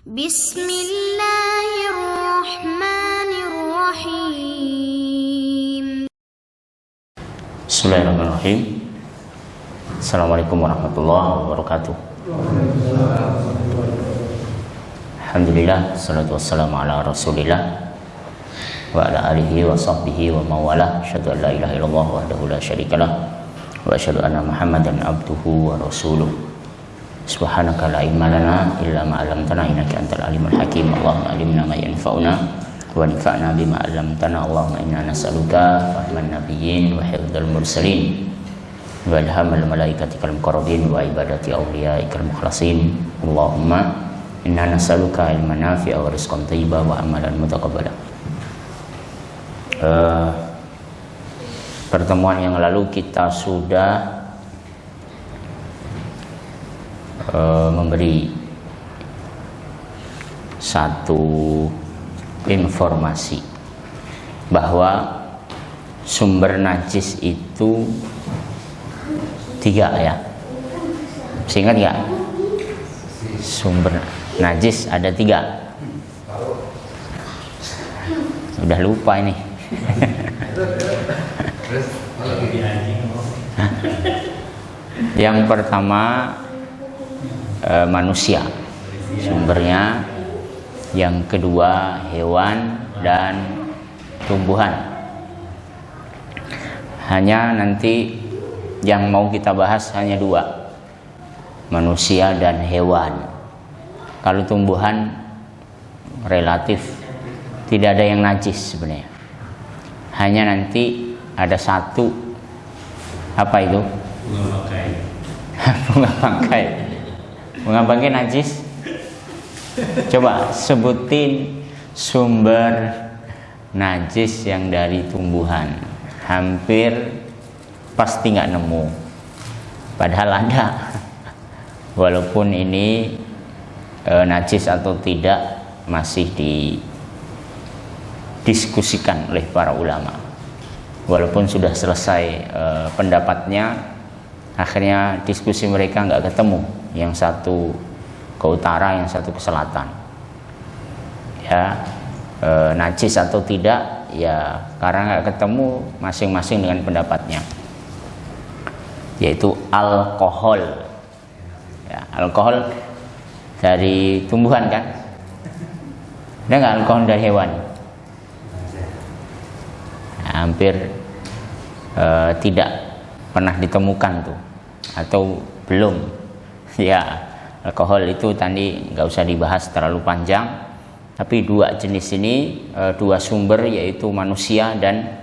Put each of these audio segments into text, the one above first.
Bismillahirrahmanirrahim. Bismillahirrahmanirrahim. Assalamualaikum warahmatullahi wabarakatuh. Alhamdulillah, salatu wassalamu ala rasulillah wa ala alihi wa sahbihi wa mawala. Asyhadu an la ilaha illallah wahdahu la syarikalah wa asyhadu anna Muhammadan abduhu wa rasuluh. Subhanaka la ilma lana illa ma 'allamtana innaka antal alimul hakim. Allahumma alimna ma yanfa'una wa anfa'na bima 'allamtana. Allahumma inna nas'aluka fahman nabiyyin wa hifdzal mursalin wa ilhamal malaikatikal muqarrabin wa ibadati awliyaikal mukhlasin. Allahumma inna nas'aluka ilman nafi'a wa rizqan thayyiban wa amalan mutaqabbala. Pertemuan yang lalu kita sudah memberi satu informasi bahwa sumber najis itu 3 ya. Masih ingat nggak? Sumber najis ada 3. Udah lupa ini. Yang pertama manusia sumbernya, yang kedua hewan dan tumbuhan. Hanya nanti yang mau kita bahas hanya 2, manusia dan hewan. Kalau tumbuhan relatif tidak ada yang najis sebenarnya, hanya nanti ada 1, apa itu? Bunga bangkai. Bunga bangkai najis? Coba sebutin sumber najis yang dari tumbuhan. Hampir pasti nggak nemu. Padahal ada. Walaupun ini najis atau tidak masih didiskusikan oleh para ulama. Walaupun sudah selesai pendapatnya, akhirnya diskusi mereka nggak ketemu. Yang satu ke utara, yang satu ke selatan. Ya, najis atau tidak, ya karena nggak ketemu masing-masing dengan pendapatnya. Yaitu alkohol. Ya, alkohol dari tumbuhan kan? Ada nggak alkohol dari hewan? Nah, hampir tidak pernah ditemukan tuh, atau belum. Ya, alkohol itu tadi nggak usah dibahas terlalu panjang. Tapi 2 jenis ini, 2 sumber, yaitu manusia dan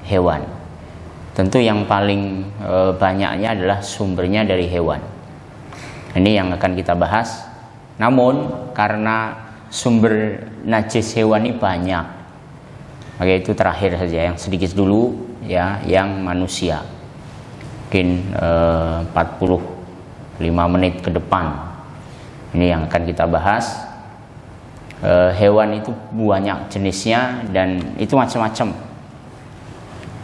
hewan. Tentu yang paling banyaknya adalah sumbernya dari hewan. Ini yang akan kita bahas. Namun karena sumber najis hewan ini banyak, maka itu terakhir saja, yang sedikit dulu ya, yang manusia. Mungkin 45 menit ke depan ini yang akan kita bahas. Hewan itu banyak jenisnya dan itu macam-macam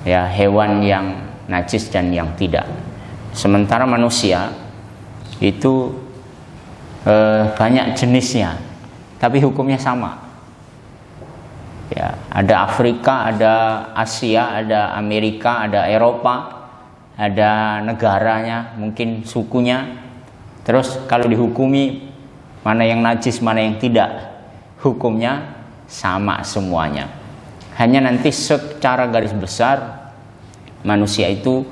ya, hewan yang najis dan yang tidak. Sementara manusia itu banyak jenisnya tapi hukumnya sama ya. Ada Afrika, ada Asia, ada Amerika, ada Eropa, ada negaranya, mungkin sukunya. Terus kalau dihukumi mana yang najis, mana yang tidak, hukumnya sama semuanya. Hanya nanti secara garis besar manusia itu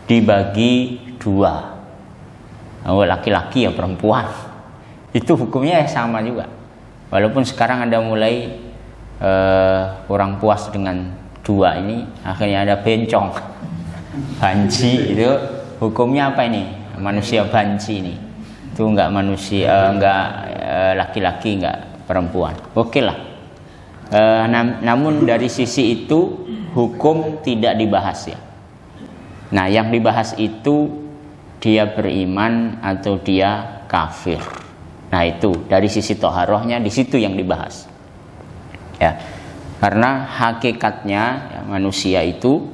dibagi 2, laki-laki ya perempuan. Itu hukumnya sama juga. Walaupun sekarang ada mulai kurang puas dengan 2 ini, akhirnya ada bencong. Banci itu hukumnya apa ini? Manusia banci ini. Itu enggak manusia, enggak laki-laki, enggak perempuan. Oke lah. Namun dari sisi itu hukum tidak dibahas ya. Nah, yang dibahas itu dia beriman atau dia kafir. Nah, itu dari sisi toharohnya di situ yang dibahas. Ya. Karena hakikatnya ya, manusia itu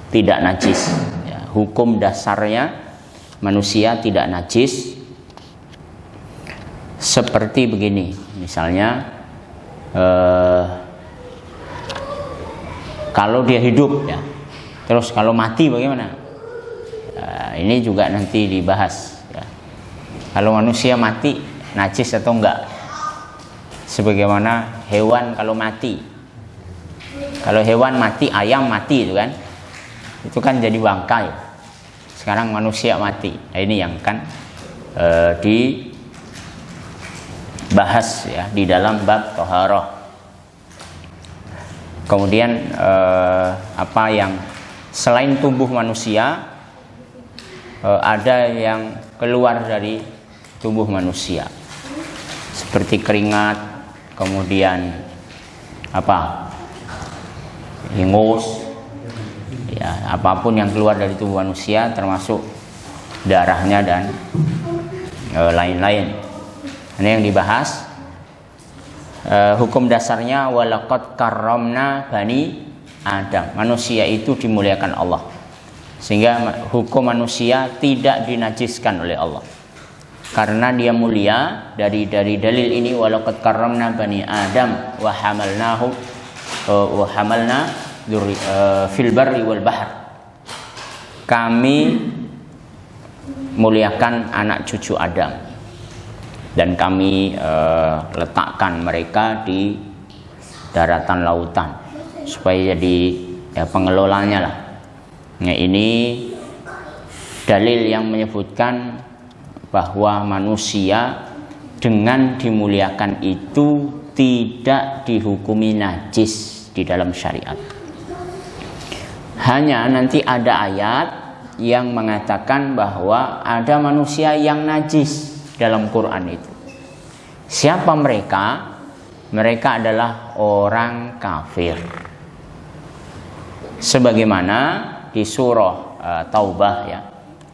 tidak najis ya, hukum dasarnya manusia tidak najis. seperti begini, misalnya kalau dia hidup ya, terus kalau mati bagaimana? Ini juga nanti dibahas ya. Kalau manusia mati najis atau enggak, sebagaimana hewan kalau mati. Kalau hewan mati, ayam mati itu kan jadi bangkai. Sekarang manusia mati. Nah, ini yang kan dibahas ya di dalam bab thaharah. Kemudian apa yang selain tubuh manusia, ada yang keluar dari tubuh manusia seperti keringat, kemudian ingus ya, apapun yang keluar dari tubuh manusia termasuk darahnya dan lain-lain. Ini yang dibahas. Hukum dasarnya walaqad karramna bani Adam, manusia itu dimuliakan Allah, sehingga hukum manusia tidak dinajiskan oleh Allah karena dia mulia. Dari dalil ini, walaqad karramna bani Adam wa hamalna fil barri wal bahr, kami muliakan anak cucu Adam dan kami letakkan mereka di daratan lautan supaya jadi ya, pengelolanya lah. Nah, ini dalil yang menyebutkan bahwa manusia dengan dimuliakan itu tidak dihukumi najis di dalam syariat. Hanya nanti ada ayat yang mengatakan bahwa ada manusia yang najis dalam Quran itu. Siapa mereka? Mereka adalah orang kafir. Sebagaimana di surah Taubah ya,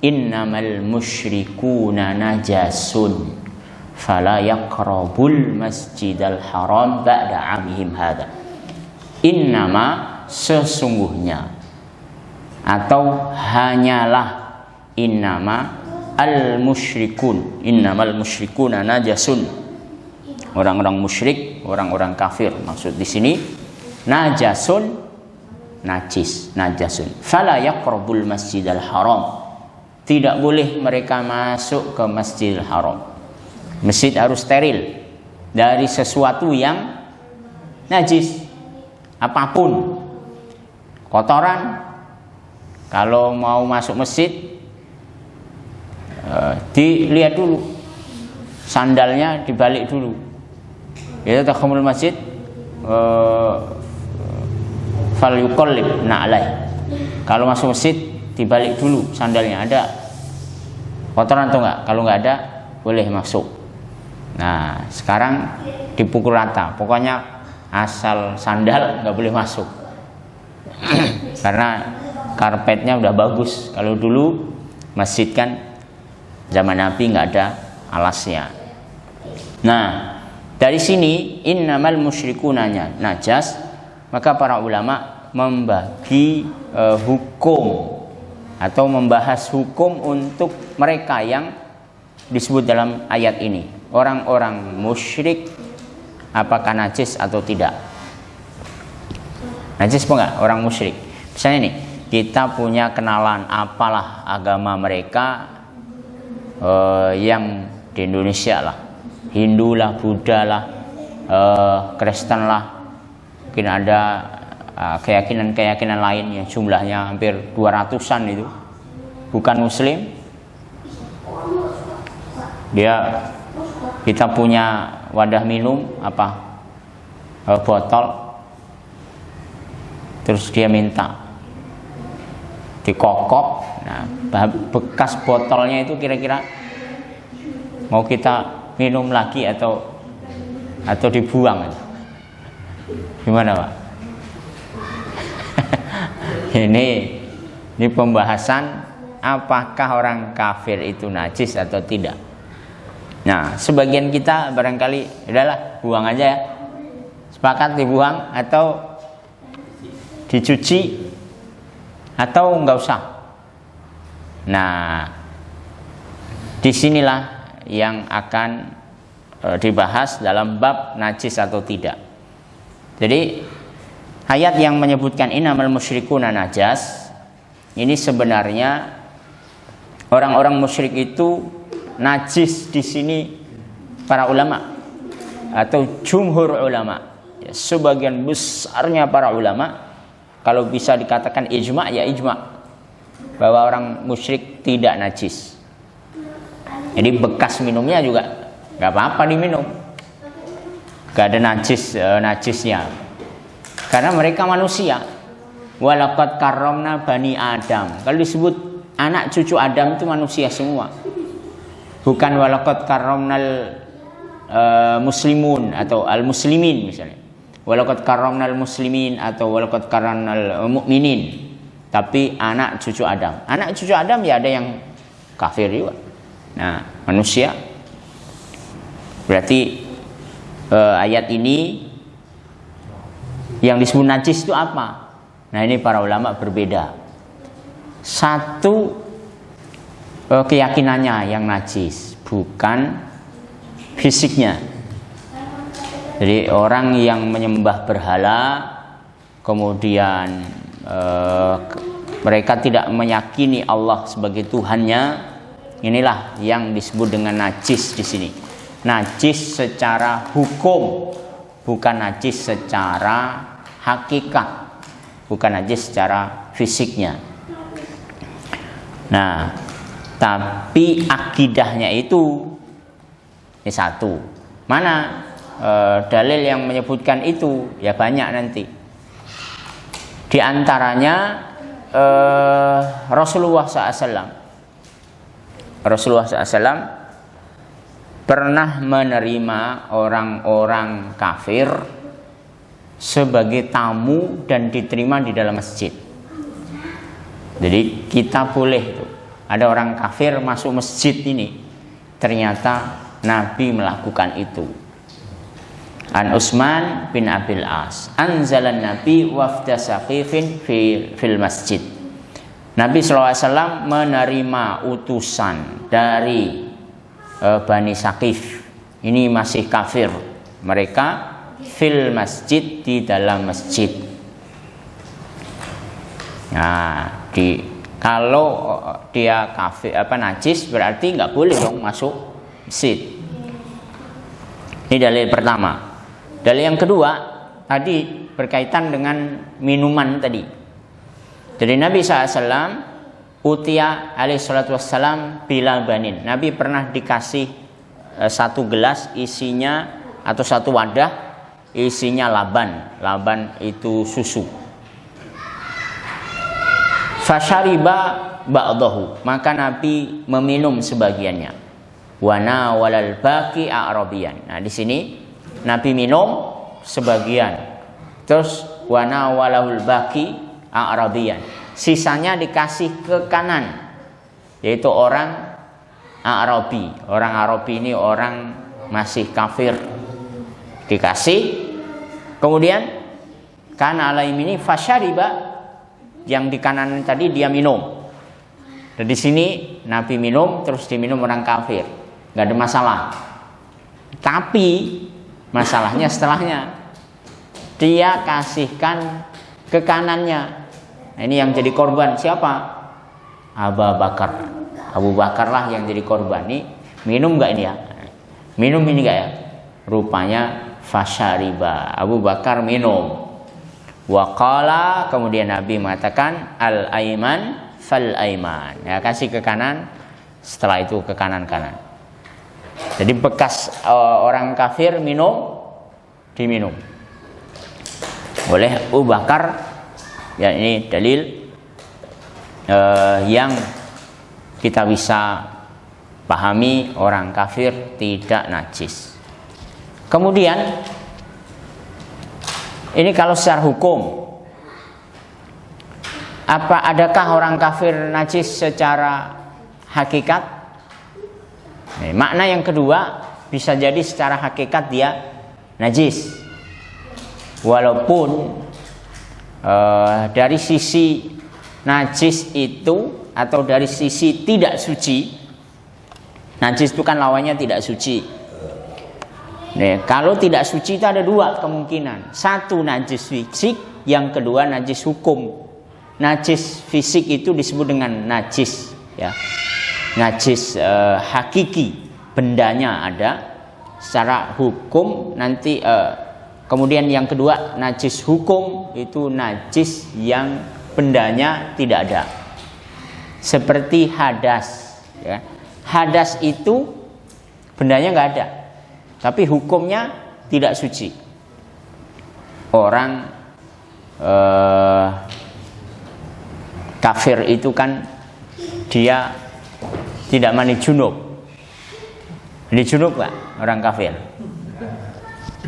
innamal musyrikuna najasun fala yaqrabul masjidal haram ba'da 'amihim hadza. Innama, sesungguhnya, atau hanyalah, innama al musyrikun, innamal musyrikuna najasun, orang-orang musyrik, orang-orang kafir maksud di sini, najasun, najis, najasun, fala yaqrabul masjidal haram, tidak boleh mereka masuk ke Masjidil Haram. Masjid harus steril dari sesuatu yang najis, apapun, kotoran. Kalau mau masuk masjid, dilihat dulu, sandalnya dibalik dulu. Itu takhumul masjid fal yuqallib na'lai. Kalau masuk masjid dibalik dulu sandalnya, ada kotoran atau enggak. Kalau enggak ada, boleh masuk. Nah, sekarang dipukul rata, pokoknya asal sandal enggak boleh masuk. Karena karpetnya udah bagus. Kalau dulu masjid kan zaman Nabi enggak ada alasnya. Nah, dari sini innamal musyrikuna najas, maka para ulama membagi hukum atau membahas hukum untuk mereka yang disebut dalam ayat ini. Orang-orang musyrik apakah najis atau tidak? Najis apa enggak orang musyrik? Misalnya nih, kita punya kenalan apalah agama mereka yang di Indonesia lah, Hindu lah, Buddha lah, Kristen lah, mungkin ada keyakinan-keyakinan lain yang jumlahnya hampir 200-an itu bukan muslim. Kita punya wadah minum botol, terus dia minta dikokok. Nah, bekas botolnya itu kira-kira mau kita minum lagi atau dibuang? Gimana, Pak? Ini pembahasan apakah orang kafir itu najis atau tidak. Nah, sebagian kita barangkali udahlah buang aja ya. Sepakat dibuang atau dicuci atau enggak usah. Nah, disinilah yang akan dibahas dalam bab najis atau tidak. Jadi ayat yang menyebutkan innamal musyrikuna najas, ini sebenarnya orang-orang musyrik itu najis di sini para ulama atau jumhur ulama, ya, sebagian besarnya para ulama, kalau bisa dikatakan ijma, ya ijma bahwa orang musyrik tidak najis. Jadi bekas minumnya juga nggak apa-apa diminum, nggak ada najisnya, karena mereka manusia. Walaqad karramna bani Adam. Kalau disebut anak cucu Adam itu manusia semua, bukan walaqad karramnal muslimun atau al muslimin misalnya. Walaqad karramnal muslimin atau walaqad karramnal mu'minin. Tapi anak cucu Adam. Anak cucu Adam ya ada yang kafir juga. Nah, manusia. Berarti ayat ini yang disebut najis itu apa? Nah, ini para ulama berbeda. Satu, keyakinannya yang najis, bukan fisiknya. Jadi orang yang menyembah berhala, kemudian mereka tidak meyakini Allah sebagai Tuhannya, inilah yang disebut dengan najis di sini. Najis secara hukum, bukan najis secara hakikat, bukan najis secara fisiknya. Nah, tapi akidahnya itu ini satu. Mana dalil yang menyebutkan itu? Ya banyak nanti. Di antaranya Rasulullah SAW. Rasulullah SAW pernah menerima orang-orang kafir sebagai tamu dan diterima di dalam masjid. Jadi kita boleh tuh, ada orang kafir masuk masjid ini, ternyata Nabi melakukan itu. An Utsman bin Abil As, anzalan Nabi wafda Saqifin fil masjid. Nabi SAW menerima utusan dari Bani Saqif. Ini masih kafir. Mereka fil masjid, di dalam masjid. Nah, kalau dia kafir najis, berarti nggak boleh dong masuk masjid. Ini dalil pertama. Dalil yang kedua tadi berkaitan dengan minuman tadi. Jadi Nabi SAW utia alaihissalatu wassalam bilal banin. Nabi pernah dikasih satu gelas isinya atau satu wadah isinya laban. Laban itu susu. Fasyariba ba'dahu, maka Nabi meminum sebagiannya. Wana walal baqi a'rabiyan. Nah, di sini Nabi minum sebagian. Terus wana walahul baqi a'rabiyan. Sisanya dikasih ke kanan, yaitu orang Arabi. Orang Arabi ini orang masih kafir. Dikasih. Kemudian kana alaim ini fasyariba, yang di kanan tadi dia minum. Dan di sini Nabi minum, terus diminum orang kafir. Nggak ada masalah. Tapi masalahnya setelahnya, dia kasihkan ke kanannya. Nah, ini yang jadi korban siapa? Abu Bakar. Abu Bakar lah yang jadi korban. Ini minum nggak ini ya? Minum ini nggak ya? Rupanya fasyariba. Abu Bakar minum. Waqala, kemudian Nabi mengatakan al-aiman fal aiman. Ya, kasih ke kanan, setelah itu ke kanan-kanan. Jadi bekas orang kafir minum, diminum oleh Abu Bakar. Ya, ini dalil yang kita bisa pahami orang kafir tidak najis. Kemudian ini kalau secara hukum, adakah orang kafir najis secara hakikat? Makna yang kedua, bisa jadi secara hakikat dia najis, walaupun dari sisi najis itu atau dari sisi tidak suci. Najis itu kan lawannya tidak suci. Nah, kalau tidak suci itu ada dua kemungkinan. Satu najis fisik, yang kedua najis hukum. Najis fisik itu disebut dengan najis, ya. Najis hakiki, bendanya ada. Secara hukum nanti kemudian yang kedua najis hukum itu najis yang bendanya tidak ada. Seperti hadas, ya. Hadas itu bendanya nggak ada, tapi hukumnya tidak suci. Orang kafir itu kan dia tidak mandi junub. Mandi junub nggak orang kafir?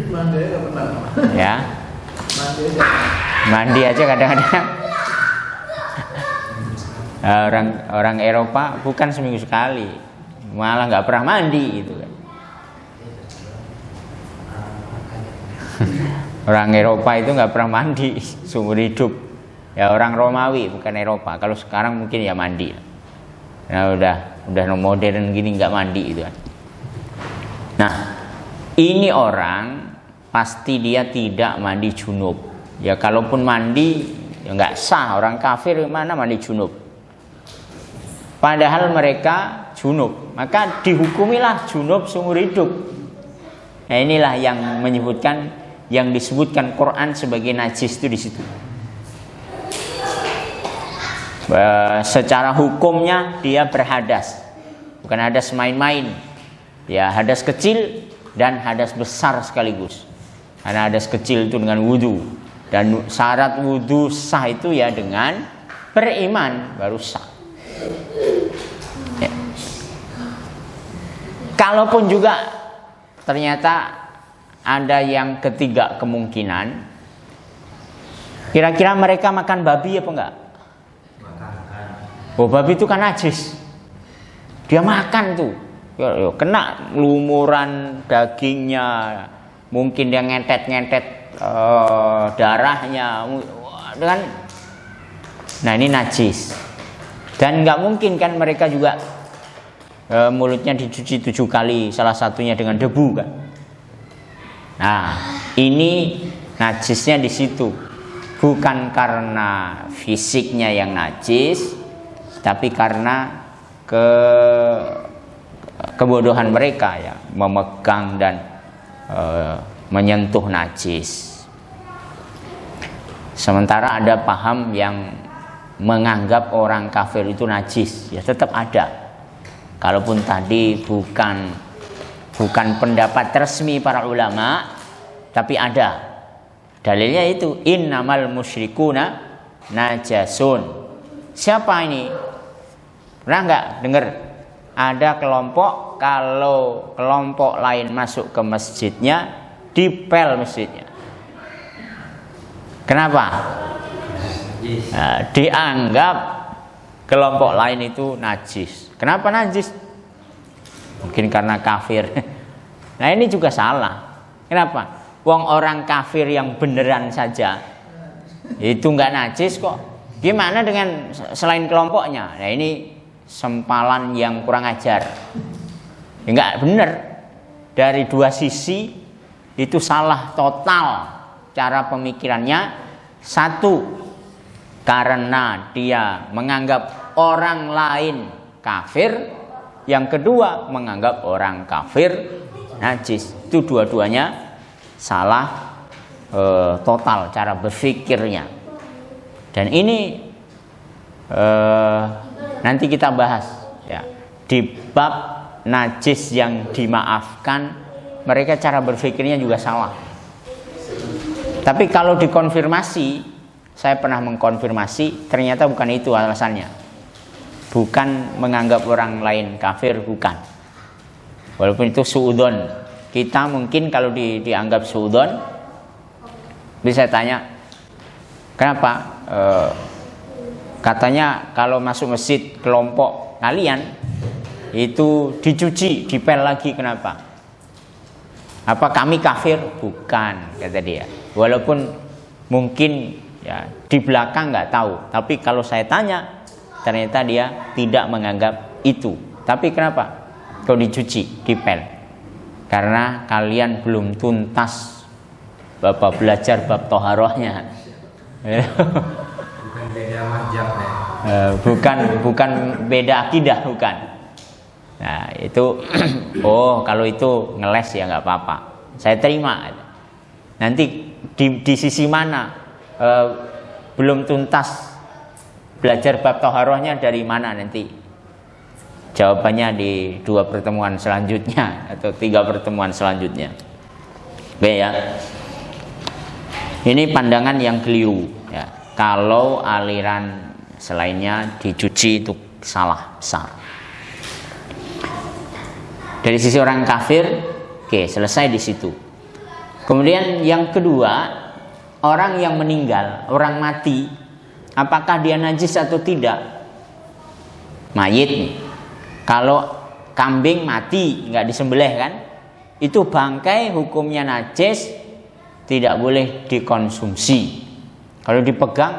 Mandi aja pernah. Ya. Mandi aja kadang-kadang. Orang Eropa bukan seminggu sekali, malah nggak pernah mandi gitu kan. Orang Eropa itu nggak pernah mandi seumur hidup. Ya orang Romawi bukan Eropa. Kalau sekarang mungkin ya mandi. Nah udah modern gini nggak mandi itu kan. Nah ini orang pasti dia tidak mandi junub. Ya kalaupun mandi ya nggak sah, orang kafir mana mandi junub. Padahal mereka junub, maka dihukumilah junub seumur hidup. Nah inilah yang menyebutkan, yang disebutkan Quran sebagai najis itu di situ. Secara hukumnya dia berhadas, bukan hadas main-main. Ya hadas kecil dan hadas besar sekaligus. Karena hadas kecil itu dengan wudu, dan syarat wudu sah itu ya dengan beriman baru sah. Ya. Kalaupun juga ternyata ada yang ketiga kemungkinan, kira-kira mereka makan babi apa enggak? Oh babi itu kan najis, dia makan tuh, kena lumuran dagingnya, mungkin dia ngentet darahnya, dengan, nah ini najis. Dan nggak mungkin kan mereka juga mulutnya dicuci 7 kali, salah satunya dengan debu kan. Nah ini najisnya di situ, bukan karena fisiknya yang najis, tapi karena kebodohan mereka ya, memegang dan menyentuh najis. Sementara ada paham yang menganggap orang kafir itu najis, ya tetap ada. Kalaupun tadi bukan pendapat resmi para ulama, tapi ada. Dalilnya itu innamal musyrikuna najasun. Siapa ini? Pernah nggak dengar ada kelompok, kalau kelompok lain masuk ke masjidnya, dipel masjidnya. Kenapa? Nah, dianggap kelompok lain itu najis. Kenapa najis? Mungkin karena kafir. Nah ini juga salah. Kenapa? Wong orang kafir yang beneran saja itu nggak najis kok. Gimana dengan selain kelompoknya? Nah ini sempalan yang kurang ajar. Nggak bener. Dari dua sisi itu salah total cara pemikirannya. Satu, karena dia menganggap orang lain kafir. Yang kedua, menganggap orang kafir najis. Itu dua-duanya salah total cara berpikirnya. Dan ini nanti kita bahas ya, di bab najis yang dimaafkan, mereka cara berpikirnya juga salah. Tapi kalau dikonfirmasi, saya pernah mengkonfirmasi, ternyata bukan itu alasannya. Bukan menganggap orang lain kafir, bukan. Walaupun itu suudon. Kita mungkin kalau dianggap suudon, bisa tanya, kenapa? Katanya kalau masuk masjid kelompok kalian itu dicuci, dipel lagi, kenapa? Apa kami kafir? Bukan, kata dia. Walaupun mungkin ya di belakang nggak tahu, tapi kalau saya tanya, ternyata dia tidak menganggap itu. Tapi kenapa? Kalau dicuci, dipel. karena kalian belum tuntas Bapak belajar bab toharohnya. Bukan beda mazhab ya. Bukan beda akidah, bukan. Nah itu oh kalau itu ngeles ya nggak apa-apa, saya terima. Nanti di sisi mana belum tuntas belajar bab toharohnya, dari mana nanti jawabannya di 2 pertemuan selanjutnya atau 3 pertemuan selanjutnya. Oke ya, ini pandangan yang keliru ya. Kalau aliran selainnya dicuci itu salah besar. Dari sisi orang kafir, oke, selesai di situ. Kemudian yang kedua, orang yang meninggal, orang mati, apakah dia najis atau tidak? Mayit nih. Kalau kambing mati nggak disembelih kan, itu bangkai hukumnya najis, tidak boleh dikonsumsi. Kalau dipegang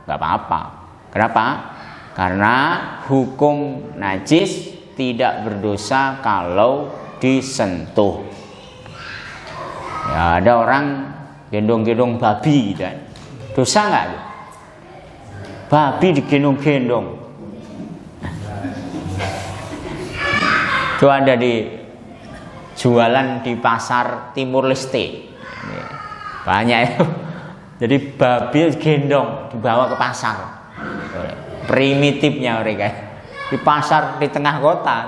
nggak apa-apa. Kenapa? Karena hukum najis tidak berdosa kalau disentuh. Ya, ada orang gendong-gendong babi dan dosa nggak? Babi digendong-gendong. Itu ada di jualan di pasar Timur Leste. Banyak itu. Jadi babi gendong dibawa ke pasar. Primitifnya mereka. Di pasar di tengah kota.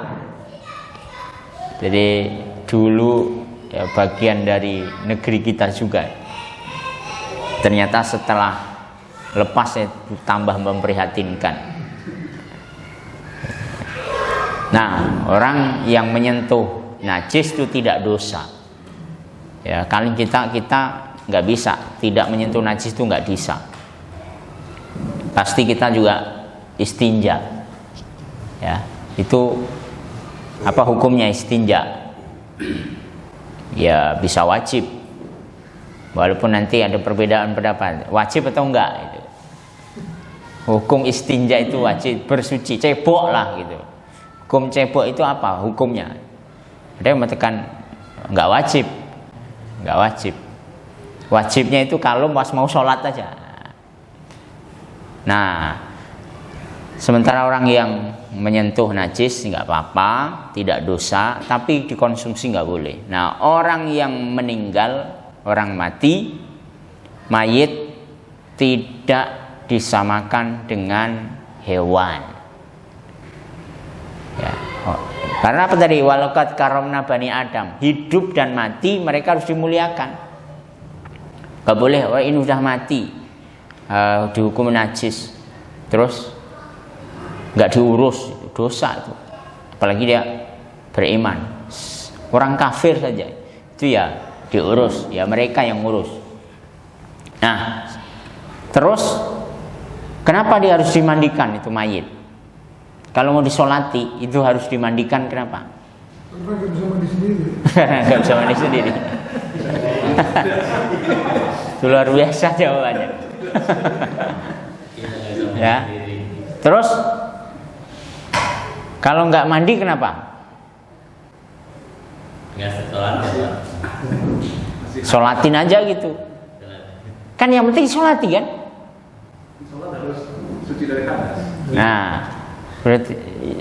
Jadi dulu ya, bagian dari negeri kita juga. Ternyata setelah lepas ya, tambah memprihatinkan. Nah, orang yang menyentuh najis itu tidak dosa. Ya, kali kita nggak bisa tidak menyentuh najis itu nggak bisa. Pasti kita juga istinja. Ya, itu apa hukumnya istinja? Ya bisa wajib. Walaupun nanti ada perbedaan pendapat, wajib atau enggak itu. Hukum istinja itu wajib, bersuci, cebok lah gitu. Hukum cebok itu apa hukumnya? Ada yang mengatakan enggak wajib. Enggak wajib. Wajibnya itu kalau pas mau sholat aja. Nah, sementara orang yang menyentuh najis enggak apa-apa, tidak dosa, tapi dikonsumsi enggak boleh. Nah, orang yang meninggal, orang mati, mayit tidak disamakan dengan hewan. Ya. Karena apa tadi? Walaqad karamna bani Adam. Hidup dan mati mereka harus dimuliakan. Gak boleh, oh ini udah mati, dihukum najis, terus gak diurus, dosa itu. Apalagi dia beriman. Orang kafir saja itu ya diurus, ya mereka yang ngurus. Nah, terus kenapa dia harus dimandikan itu mayit? Kalau mau disolati itu harus dimandikan, kenapa? Karena nggak bisa mandi sendiri. Nggak bisa mandi sendiri. Itu luar biasa jawabannya. Ya. Terus kalau nggak mandi kenapa? Sholatin aja gitu. Kan yang penting sholati kan? Sholat harus suci dari hadas. Nah, berarti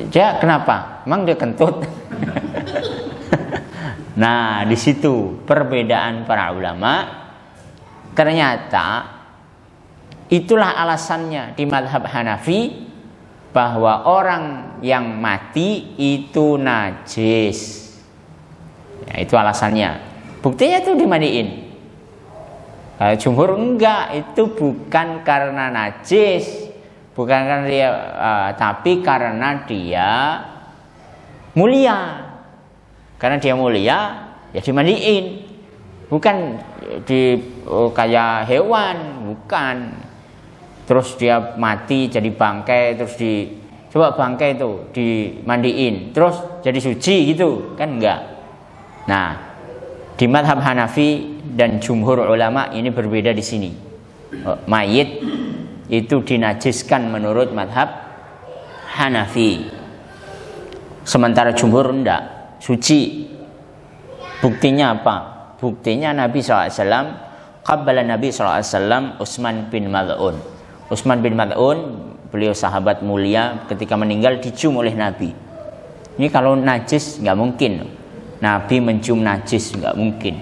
dia kenapa? Emang dia kentut? Nah, di situ perbedaan para ulama. Ternyata itulah alasannya di mazhab Hanafi bahwa orang yang mati itu najis. Ya, itu alasannya. Buktinya itu dimandiin. Jumhur enggak, itu bukan karena najis, bukan karena dia, tapi karena dia mulia. Karena dia mulia, ya dimandiin. Bukan kayak hewan, bukan. Terus dia mati jadi bangkai, terus coba bangkai itu dimandiin, terus jadi suci gitu, kan enggak. Nah, di mazhab Hanafi dan jumhur ulama ini berbeda di sini. Mayit itu dinajiskan menurut mazhab Hanafi. Sementara jumhur enggak, suci. Buktinya apa? Buktinya Nabi SAW, qabbala Nabi SAW Utsman bin Mad'un. Utsman bin Mad'un, beliau sahabat mulia, ketika meninggal dicium oleh Nabi. Ini kalau najis nggak mungkin Nabi mencium najis, nggak mungkin.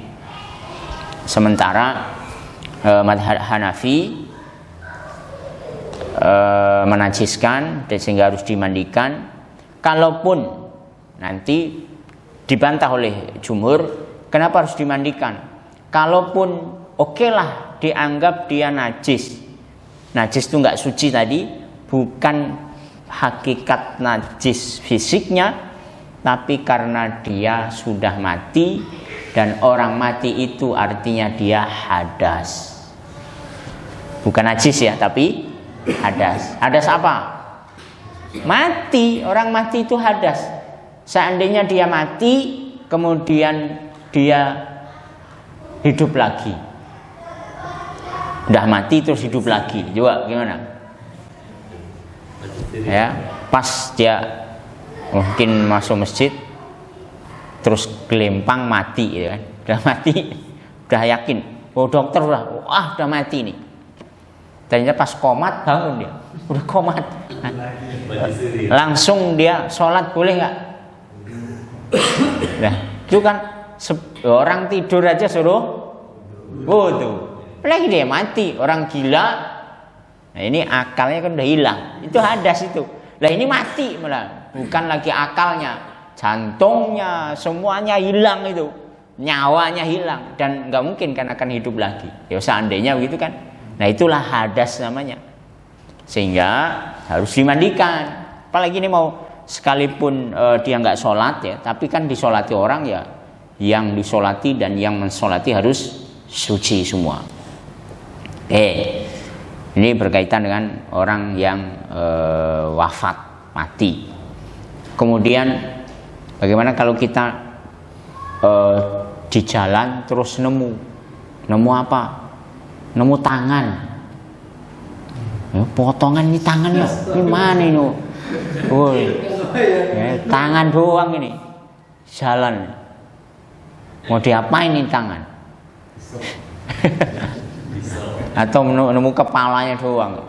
Sementara mazhab Hanafi menajiskan sehingga harus dimandikan. Kalaupun nanti dibantah oleh jumhur, kenapa harus dimandikan? Kalaupun oke lah dianggap dia najis. Najis itu nggak suci tadi, bukan hakikat najis fisiknya, tapi karena dia sudah mati, dan orang mati itu artinya dia hadas. Bukan najis ya, tapi hadas. Hadas apa? Mati. Orang mati itu hadas. Seandainya dia mati, kemudian dia hidup lagi. Udah mati terus hidup lagi. Coba gimana? Ya, pas dia mungkin masuk masjid terus gelempang mati, ya kan? Udah mati, udah yakin. Oh dokter udah mati nih. Ternyata pas komat bangun dia, udah komat. Langsung dia sholat boleh nggak? Nah, itu kan orang tidur aja suruh wudu. Apalagi dia mati, orang gila. Nah ini akalnya kan udah hilang. Itu hadas itu. Lah ini mati malah, bukan lagi akalnya, jantungnya semuanya hilang itu, nyawanya hilang, dan nggak mungkin kan akan hidup lagi. Ya seandainya begitu kan. Nah itulah hadas namanya. Sehingga harus dimandikan. Apalagi ini mau sekalipun dia nggak sholat ya, tapi kan disolati orang ya, yang disolati dan yang mensolati harus suci semua. Ini berkaitan dengan orang yang wafat, mati. Kemudian bagaimana kalau kita di jalan terus nemu apa? Nemu tangan. Potongan ini tangan ya. Ini mana ini? Tangan doang ini. Jalan. Mau diapain ini tangan? Atau nemu kepalanya doang.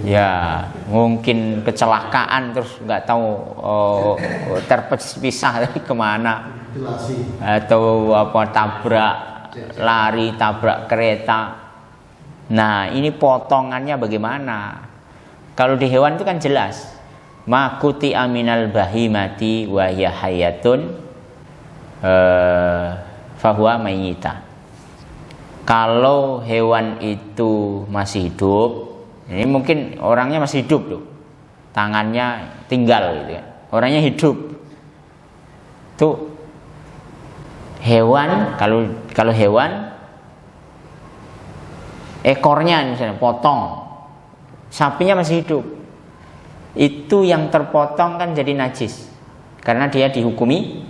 Ya, mungkin kecelakaan terus nggak tahu terpisah kemana. Atau apa tabrak lari, tabrak kereta. Nah, ini potongannya bagaimana? Kalau di hewan itu kan jelas. Makuti aminal bahimati wa hiya hayatun fahuwa mayyita. Kalau hewan itu masih hidup, ini mungkin orangnya masih hidup loh, tangannya tinggal gitu ya, orangnya hidup. Tuh hewan, kalau hewan ekornya misalnya potong, sapinya masih hidup, itu yang terpotong kan jadi najis karena dia dihukumi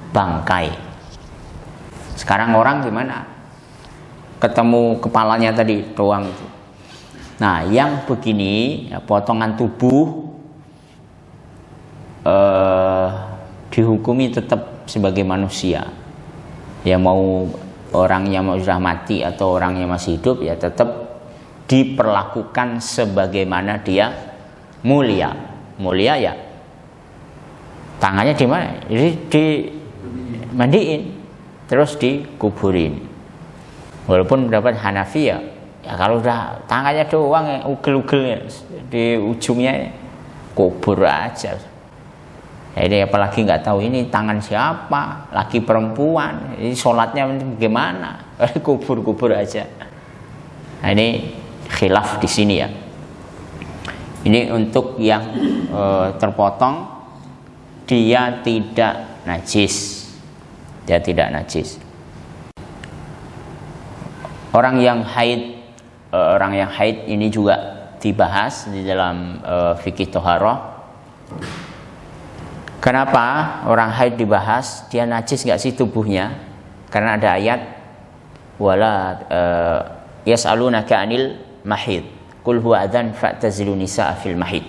bangkai. Sekarang orang gimana? Ketemu kepalanya tadi doang itu. Nah, yang begini ya, potongan tubuh dihukumi tetap sebagai manusia. Ya mau orang yang sudah mati atau orang yang masih hidup ya tetap diperlakukan sebagaimana dia mulia. Mulia ya. Tangannya di mana? Jadi dimandiin terus dikuburin. Walaupun mendapat Hanafi ya kalau udah tangannya doang ya, ugel-ugel ya, di ujungnya ya, kubur aja. Ya, ini apalagi nggak tahu ini tangan siapa, laki perempuan, ini sholatnya gimana, kubur aja. Nah, ini khilaf di sini ya. Ini untuk yang terpotong, dia tidak najis, dia tidak najis. Orang yang haid ini juga dibahas di dalam fikih toharoh. Kenapa orang haid dibahas? Dia najis nggak sih tubuhnya? Karena ada ayat wala yas'alunaka 'anil mahid qul huwa adzan fa'tazilun nisaa fil mahid.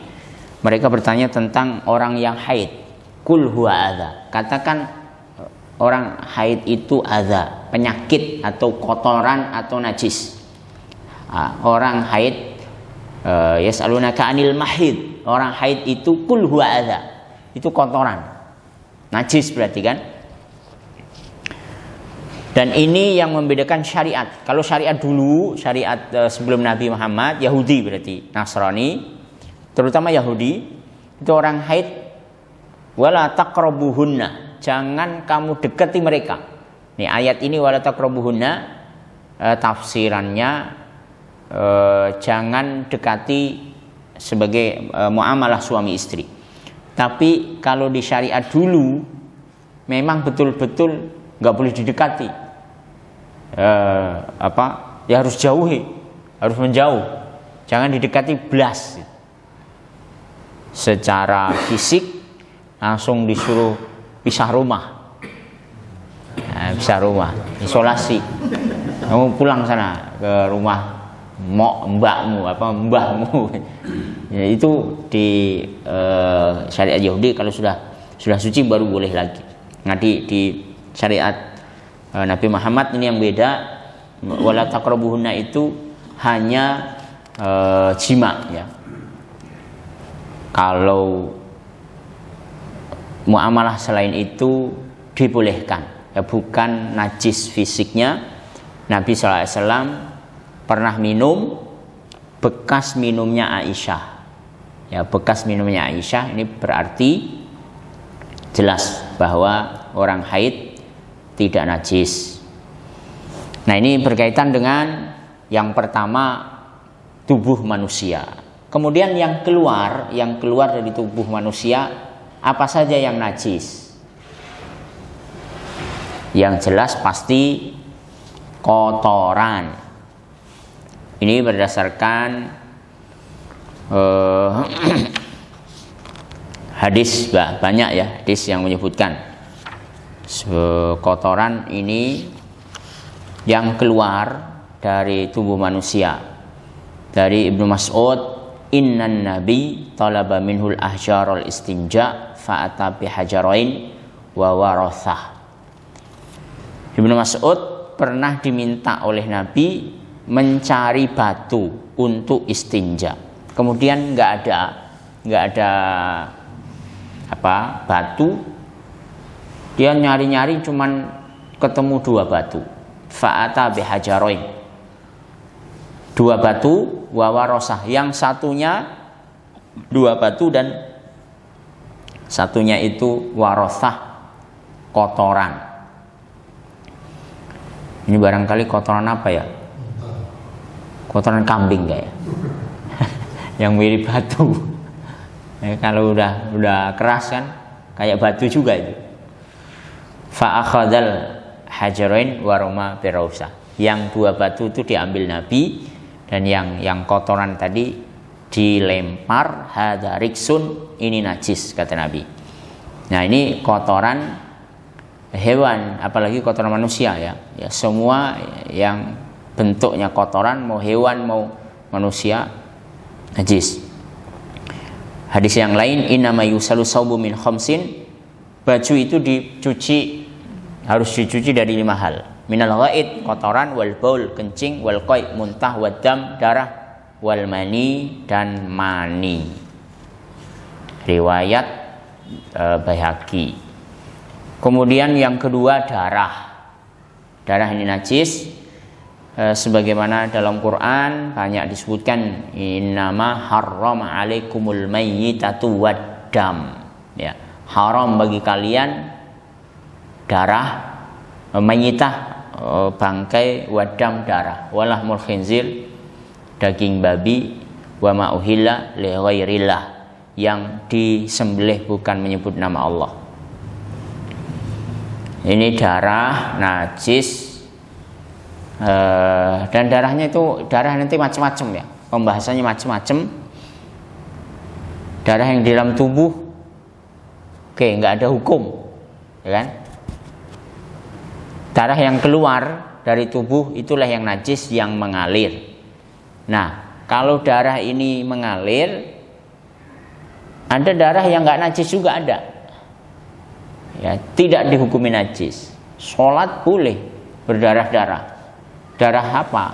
Mereka bertanya tentang orang yang haid. Qul huwa adza. Katakan orang haid itu adza, penyakit atau kotoran atau najis. Orang haid yas'alunaka 'anil mahid, orang haid itu kul huwa adza, itu kotoran, najis berarti kan. Dan ini yang membedakan syariat. Kalau syariat dulu, syariat sebelum Nabi Muhammad, Yahudi berarti, Nasrani, terutama Yahudi, itu orang haid wala taqrabuhunna, jangan kamu dekati mereka. Nih ayat ini wala taqrabuhunna, tafsirannya jangan dekati sebagai muamalah suami istri. Tapi kalau di syariat dulu memang betul-betul nggak boleh didekati. Ya harus jauhi, harus menjauh, jangan didekati blas. Secara fisik langsung disuruh pisah rumah, pisah rumah, isolasi. Kamu pulang sana ke rumah mbakmu, mbahmu. Ya, itu di syariat Yahudi kalau sudah suci baru boleh lagi. Nah di syariat Nabi Muhammad ini yang beda, wala taqrabuhunna itu hanya jima ya. Kalau muamalah selain itu dibolehkan, ya bukan najis fisiknya. Nabi SAW pernah minum bekas minumnya Aisyah. Ya, bekas minumnya Aisyah ini berarti jelas bahwa orang haid tidak najis. Nah, ini berkaitan dengan yang pertama tubuh manusia. Kemudian yang keluar dari tubuh manusia, apa saja yang najis? Yang jelas pasti kotoran. Ini berdasarkan hadis, banyak ya hadis yang menyebutkan kotoran ini yang keluar dari tubuh manusia. Dari Ibnu Mas'ud, innan nabi talaba minhul ahjarul istinja fa'ata bihajarain wa warathah. Ibnu Mas'ud pernah diminta oleh Nabi mencari batu untuk istinja. Kemudian nggak ada batu. Dia nyari-nyari cuman ketemu 2 batu. Fa'ata bihajarain, 2 batu, wa warasah, yang satunya 2 batu dan satunya itu warasah, kotoran. Ini barangkali kotoran apa ya? Kotoran kambing kayak ya? Yang mirip batu. Kalau udah keras kan kayak batu juga itu. Fa akhadal hajarain waroma birausa. Yang 2 batu itu diambil Nabi, dan yang kotoran tadi dilempar. Hadza riksun, ini najis kata Nabi. Nah, ini kotoran hewan, apalagi kotoran manusia ya. Ya, semua yang bentuknya kotoran, mau hewan mau manusia, najis. Hadis yang lain, innama yusalu saubu min khamsin, baju itu harus dicuci dari 5 hal. Minal ghaid, kotoran, wal baul, kencing, wal qai, muntah, wad dam, darah, wal mani, dan mani. Riwayat Baihaqi. Kemudian yang kedua darah. Darah ini najis. Sebagaimana dalam Quran banyak disebutkan, innama harrama alaikumul mayyitatu wad dam. Ya, haram bagi kalian darah, mayyitah, bangkai, wadam, darah, walahmul khinzir, daging babi, wa ma uhilla li ghairillah, yang disembelih bukan menyebut nama Allah. Ini darah najis. Dan darahnya itu nanti macam-macam ya, pembahasannya macam-macam. Darah yang di dalam tubuh, nggak ada hukum, ya kan? Darah yang keluar dari tubuh itulah yang najis, yang mengalir. Nah, kalau darah ini mengalir, ada darah yang nggak najis juga ada. ya tidak dihukumi najis. Sholat boleh berdarah-darah. Darah apa?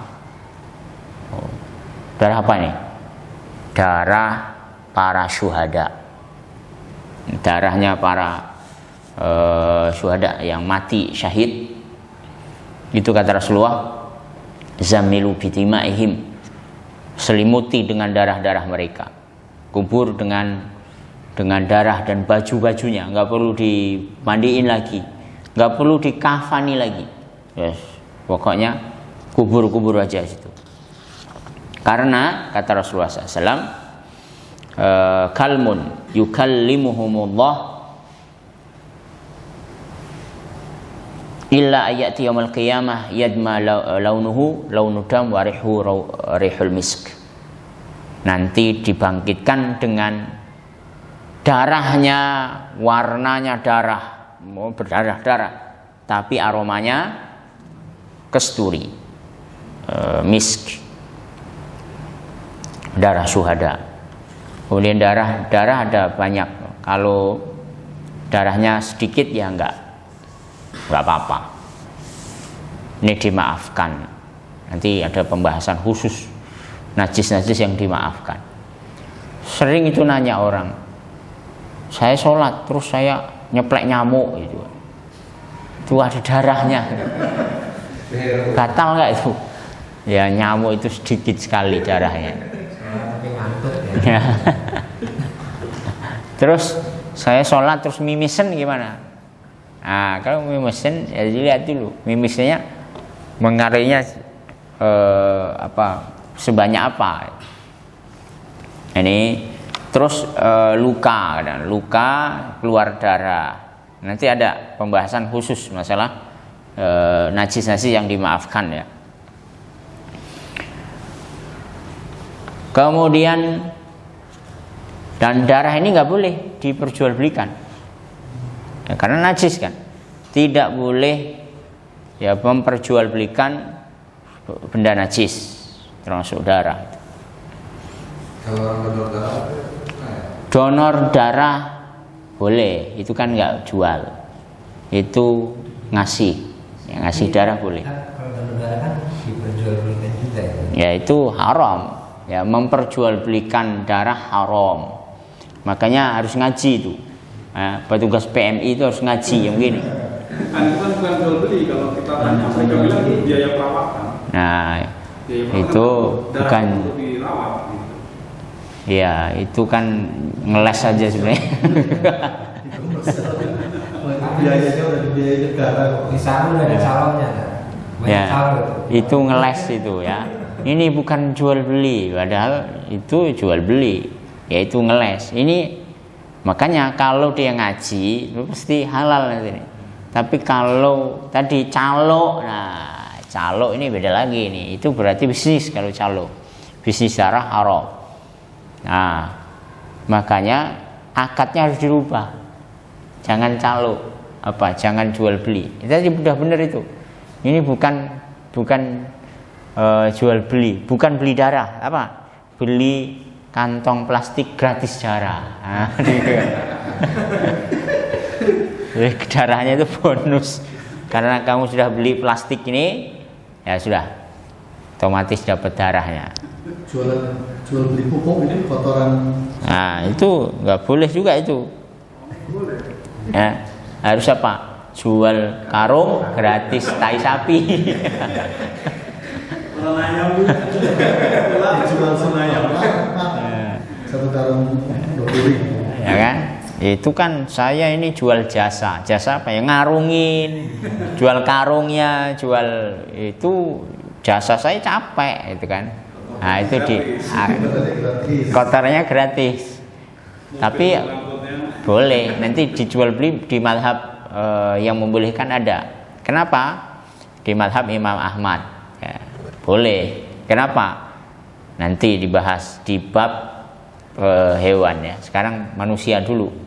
Oh, darah apa nih? Darah para syuhada. Darahnya para syuhada yang mati syahid. Itu kata Rasulullah, zamilu bitimaihim, selimuti dengan darah-darah mereka. Kubur dengan darah dan baju-bajunya, nggak perlu dimandiin lagi, nggak perlu dikafani lagi. Yes. Pokoknya kubur aja situ. Karena kata Rasulullah SAW, kalmun yukallimuhumullah illa ayati yaumil qiyamah yadma launuhu launudam wa rihul misk. Nanti dibangkitkan dengan darahnya, warnanya darah, mau berdarah-darah, tapi aromanya kesturi, misk, darah syuhada. Kemudian darah ada banyak. Kalau darahnya sedikit ya enggak apa-apa. Ini dimaafkan. Nanti ada pembahasan khusus najis-najis yang dimaafkan. Sering itu nanya orang, saya sholat terus saya nyeplek nyamuk gitu. Itu ada darahnya. Batal nggak itu? Ya nyamuk itu sedikit sekali darahnya. Tapi ngantuk ya. Terus saya sholat terus mimisen gimana? Nah kalau mimisen ya dilihat dulu mimisnya mengalirnya sebanyak apa. Ini terus luka keluar darah. Nanti ada pembahasan khusus masalah najis-najis yang dimaafkan ya. Kemudian dan darah ini nggak boleh diperjualbelikan ya, karena najis kan. Tidak boleh ya memperjualbelikan benda najis termasuk darah. Kalau donor darah, donor darah boleh, itu kan nggak jual, itu ngasih, ya, ngasih darah boleh. kalau donor darah kan diperjualbelikan juga ya. Ya itu haram, ya memperjualbelikan darah haram. Makanya harus ngaji itu. Petugas PMI itu harus ngaji yang begini. Itu kan bukan jual beli, kalau kita tanya mereka bilang itu biaya perawatan. Nah, Biaya itu perawatan bukan. untuk dirawat. Gitu. Ya itu kan ngeles saja sebenarnya. Biayanya udah dibiayai negara kok. Di sana udah ada calonnya kan. Ya itu ngeles itu ya. Ini bukan jual beli, padahal itu jual beli, yaitu ngeles. Ini makanya kalau dia ngaji itu pasti halal nanti. Tapi kalau tadi calo, nah calo ini beda lagi nih. Itu berarti bisnis kalau calo, bisnis darah haram. Nah makanya akadnya harus dirubah. Jangan calo, jangan jual beli. Itu sudah benar itu. Ini bukan jual beli, bukan beli darah, beli kantong plastik gratis darah. Nah, darahnya itu bonus. Karena kamu sudah beli plastik ini, ya sudah, otomatis dapat darahnya. Jual beli pupuk ini kotoran. Nah itu nggak boleh juga itu. Ya, harus apa? Jual karung gratis tai sapi. Jual senayam. Satu karung 20.000. Ya kan? Itu kan saya ini jual jasa apa ya, ngarungin, jual karungnya, jual itu jasa saya capek itu kan. Nah itu kotornya gratis. Tapi boleh nanti dijual beli di mazhab yang membolehkan ada. Kenapa? Di mazhab Imam Ahmad ya, boleh. Kenapa? Nanti dibahas di bab hewan ya. Sekarang manusia dulu.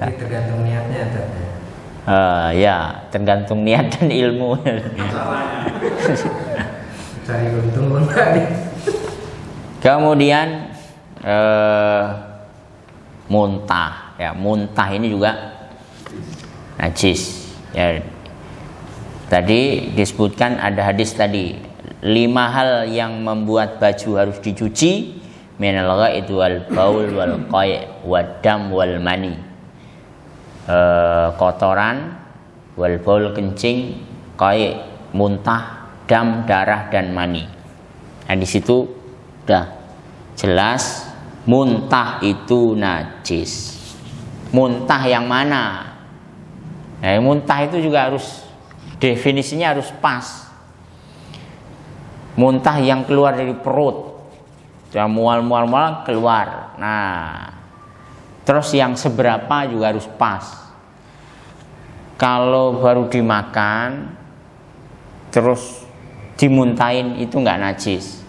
Tapi tergantung niatnya Ya tergantung niat dan ilmu. Cari untung enggak nih. Kemudian muntah ya, muntah ini juga najis. Ya, tadi disebutkan ada hadis tadi 5 hal yang membuat baju harus dicuci, minal ghaid wal baul wal qai' wad dam wal mani. Kotoran, wal baul kencing, qai' muntah, dam darah dan mani. Nah di situ udah jelas muntah itu najis. Muntah yang mana? Nah, muntah itu juga harus definisinya harus pas. Muntah yang keluar dari perut, yang mual keluar. Nah, terus yang seberapa juga harus pas. Kalau baru dimakan, terus dimuntahin itu nggak najis.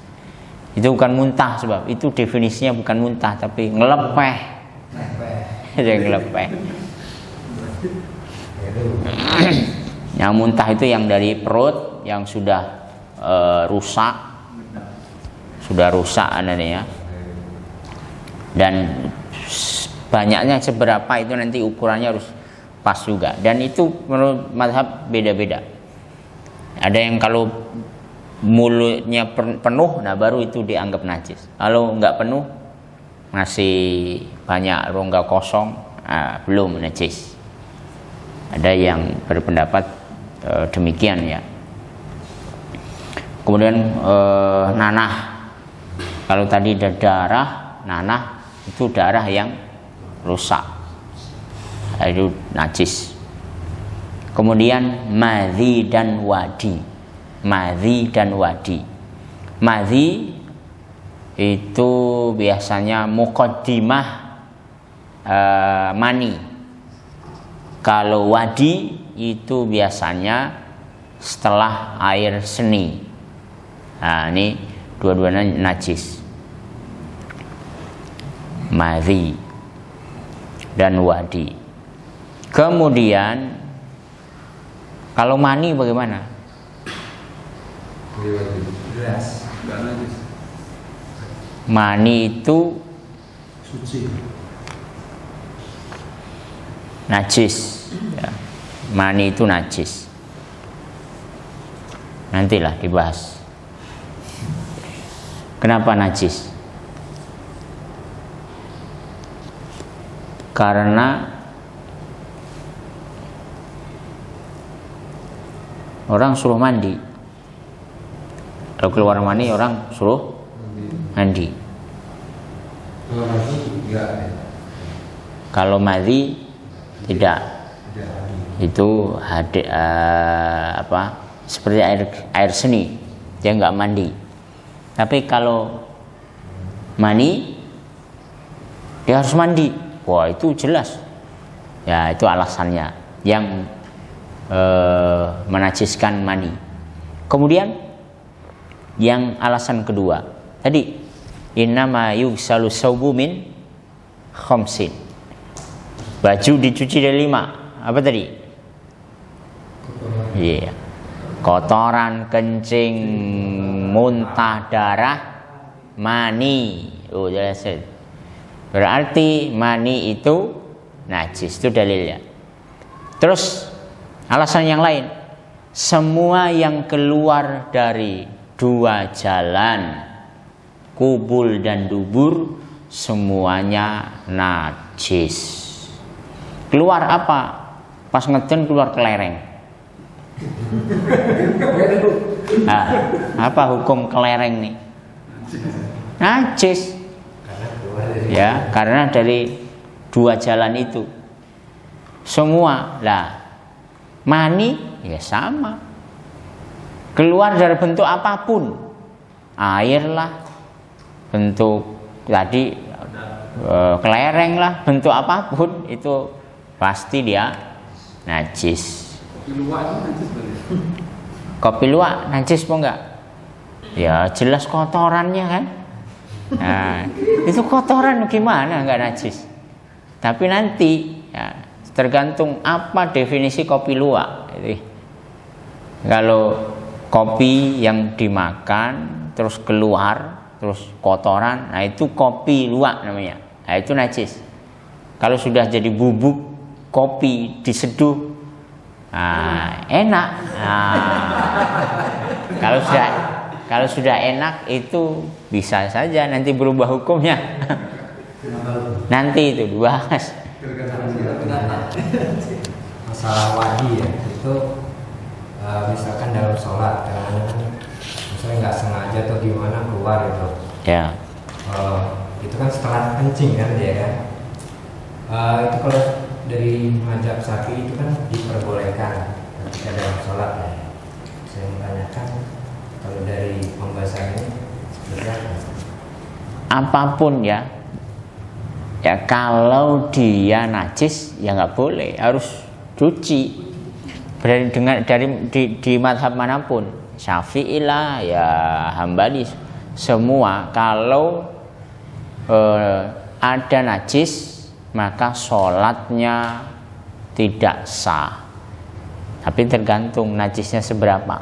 Itu bukan muntah, sebab itu definisinya bukan muntah tapi ngelepeh. Jadi ngelepeh. Yang muntah itu yang dari perut yang sudah rusak, ya. Dan banyaknya seberapa itu nanti ukurannya harus pas juga. Dan itu menurut mazhab beda-beda. Ada yang kalau mulutnya penuh, nah baru itu dianggap najis. Kalau nggak penuh, masih banyak rongga kosong, belum najis. Ada yang berpendapat demikian ya. Kemudian nanah. Kalau tadi ada darah, nanah itu darah yang rusak, itu najis. Kemudian madhi dan wadi. Madhi itu biasanya muqaddimah mani. Kalau wadi itu biasanya setelah air seni. Nah, ini dua-duanya najis. Madhi dan wadi. Kemudian kalau mani bagaimana? Jelas. Nggak najis. Mani itu Suci. najis ya. Mani itu najis. Nantilah dibahas kenapa najis. Karena orang suruh mandi. Kalau keluar mani orang suruh mandi. Kalau madhi tidak. Itu seperti air seni, dia nggak mandi. Tapi kalau mani dia harus mandi. Wah, itu jelas. Ya, itu alasannya yang menajiskan mani. Kemudian yang alasan kedua tadi, innama yughsalu saubu min khamsin. Baju dicuci dari 5. Apa tadi? Iya. Yeah. Kotoran, kencing, muntah, darah, mani. Oh, jelas. Berarti mani itu najis, itu dalilnya. Terus alasan yang lain, semua yang keluar dari 2 jalan, kubul dan dubur, semuanya najis. Keluar apa? Pas ngeden keluar kelereng. Nah, apa hukum kelereng nih? Najis. Ya, karena dari 2 jalan itu. Semua lah. Mani ya sama. Keluar dari bentuk apapun. Air lah. Bentuk tadi kelereng lah, bentuk apapun itu pasti dia najis. Kopi luwak itu najis berarti. Kopi luwak najis apa enggak? Ya jelas kotorannya kan. Nah, itu kotoran gimana enggak najis? Tapi nanti ya, tergantung apa definisi kopi luwak. Kalau kopi yang dimakan terus keluar terus kotoran, nah itu kopi luwak namanya. Nah itu najis. Kalau sudah jadi bubuk kopi diseduh Enak. Kalau sudah enak itu bisa saja nanti berubah hukumnya. Nanti itu dibahas. Masalah wadi ya, itu misalkan dalam sholat, kadang-kadang misalnya nggak sengaja atau gimana keluar itu. Ya. Itu kan setelah kencing kan dia kan. Itu kalau dari mazhab Syafi'i itu kan diperbolehkan ketika dalam sholat ya. Saya menanyakan kalau dari pembahasan ini seperti apa? Apapun ya kalau dia najis ya nggak boleh, harus cuci. Di mazhab manapun, Syafi'i lah ya, Hambali, semua kalau ada najis maka sholatnya tidak sah. Tapi tergantung najisnya seberapa.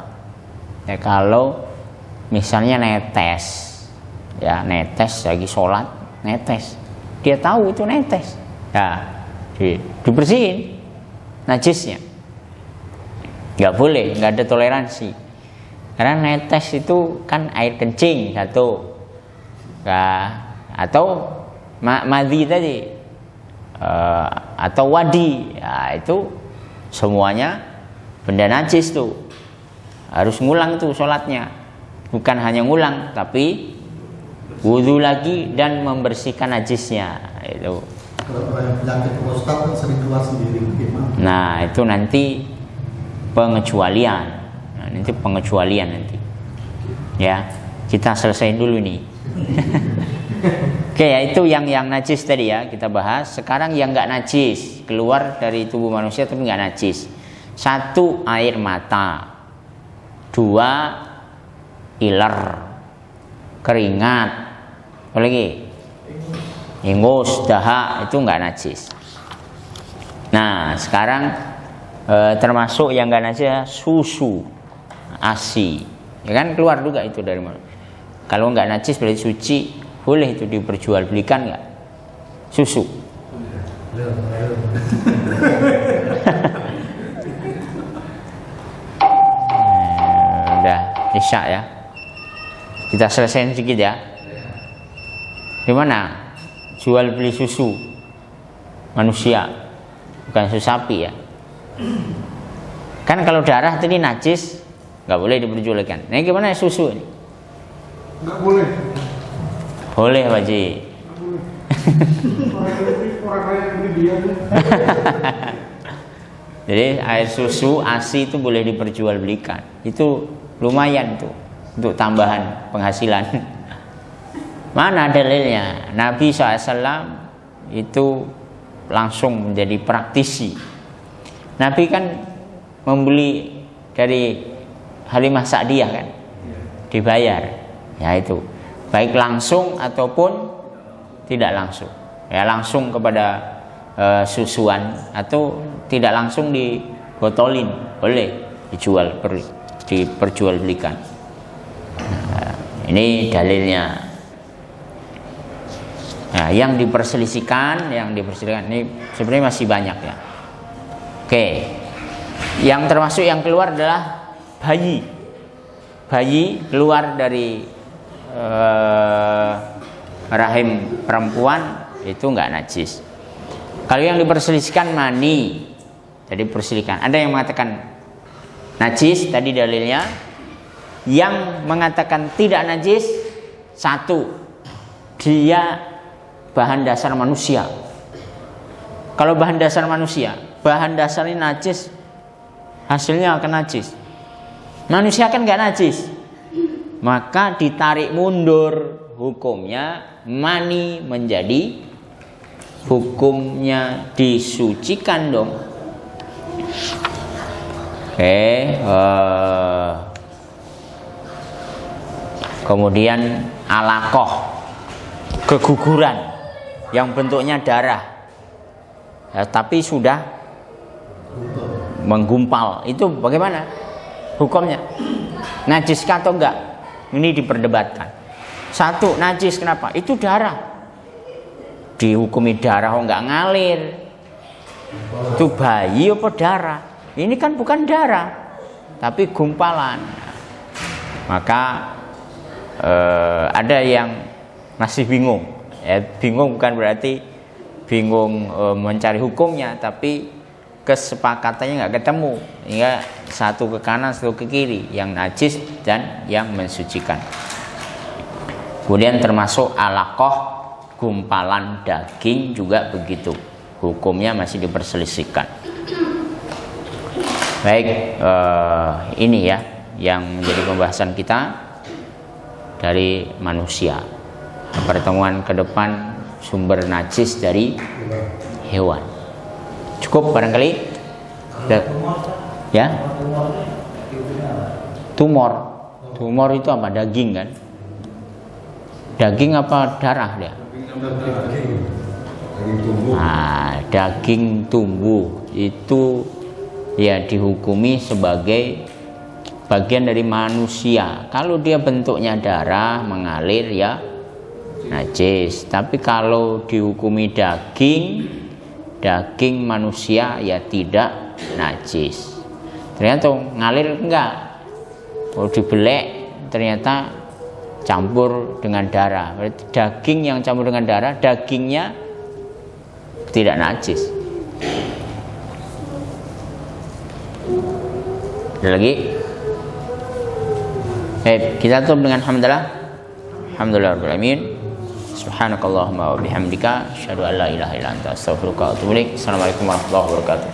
Ya, kalau misalnya netes lagi sholat, netes, dia tahu itu netes, ya dibersihin najisnya. Nggak boleh, nggak ada toleransi. Karena netes itu kan air kencing satu, atau madhi tadi, atau wadi, ya itu semuanya benda najis tuh. Harus ngulang tuh sholatnya, bukan hanya ngulang tapi wudhu lagi dan membersihkan najisnya itu. Kalau orang yang penyakit prostat kan sering keluar sendiri gimana? Nah itu nanti pengecualian. Nanti ya, kita selesaiin dulu nih. Oke, ya itu yang najis tadi ya kita bahas. Sekarang yang nggak najis, keluar dari tubuh manusia tapi nggak najis. 1, air mata. 2, iler, keringat, apa lagi? Ingus, dahak, itu nggak najis. Nah sekarang termasuk yang nggak najis ya, susu, ASI, ya kan keluar juga itu dari mana? Kalau nggak najis berarti suci, boleh itu diperjualbelikan nggak? Susu. Udah isya ya. Kita selesaiin sedikit ya. Gimana? Jual beli susu manusia, bukan susu sapi ya. Kan kalau darah tadi najis, nggak boleh diperjualbelikan. Nah gimana susu ini? Nggak boleh. Boleh Pak Ji. Orang kaya yang beli dia. Jadi air susu ASI itu boleh diperjualbelikan. Itu lumayan tuh untuk tambahan penghasilan. Mana dalilnya? Nabi SAW itu langsung menjadi praktisi. Nabi kan membeli dari Halimah Sa'diyah kan, dibayar. Ya itu, baik langsung ataupun tidak langsung. Ya langsung kepada susuan atau tidak langsung dibotolin, boleh diperjualbelikan. Nah, ini dalilnya. Nah, yang diperselisihkan ini sebenarnya masih banyak ya. Oke, yang termasuk yang keluar adalah bayi. Bayi keluar dari rahim perempuan itu nggak najis. Kalau yang diperselisihkan mani, jadi perselisihan. Ada yang mengatakan najis, tadi dalilnya. Yang mengatakan tidak najis, 1, dia bahan dasar manusia. Kalau bahan dasar manusia, bahan dasarnya najis, hasilnya akan najis. Manusia kan nggak najis, maka ditarik mundur hukumnya, mani menjadi hukumnya disucikan dong. Oke, kemudian alaqah, keguguran yang bentuknya darah ya, tapi sudah menggumpal, itu bagaimana hukumnya? Najis atau enggak? Ini diperdebatkan. 1, najis, kenapa? Itu darah, dihukumi darah, enggak ngalir. Itu bayi apa darah? ini kan bukan darah, tapi gumpalan. Maka ada yang masih bingung. Bingung bukan berarti bingung mencari hukumnya, tapi kesepakatannya nggak ketemu, hingga satu ke kanan, satu ke kiri, yang najis dan yang mensucikan. Kemudian termasuk alaqah, gumpalan daging juga begitu, hukumnya masih diperselisihkan. Baik, ini ya yang menjadi pembahasan kita dari manusia. Pertemuan ke depan sumber najis dari hewan. Cukup barangkali? Ya? Tumor itu apa? Daging kan? Daging apa darah dia? Nah, daging tumbuh itu ya dihukumi sebagai bagian dari manusia. Kalau dia bentuknya darah mengalir ya najis. Tapi kalau dihukumi daging manusia ya tidak najis. Ternyata ngalir enggak. Kalau dibelek ternyata campur dengan darah. Berarti daging yang campur dengan darah, dagingnya tidak najis. Ada lagi? Kita tutup dengan hamdalah. Alhamdulillahirabbil alamin. Subhanakallahumma wa bihamdika asyhadu an la ilaha illa anta astaghfiruka wa atubu ilaik. Assalamualaikum warahmatullahi wabarakatuh.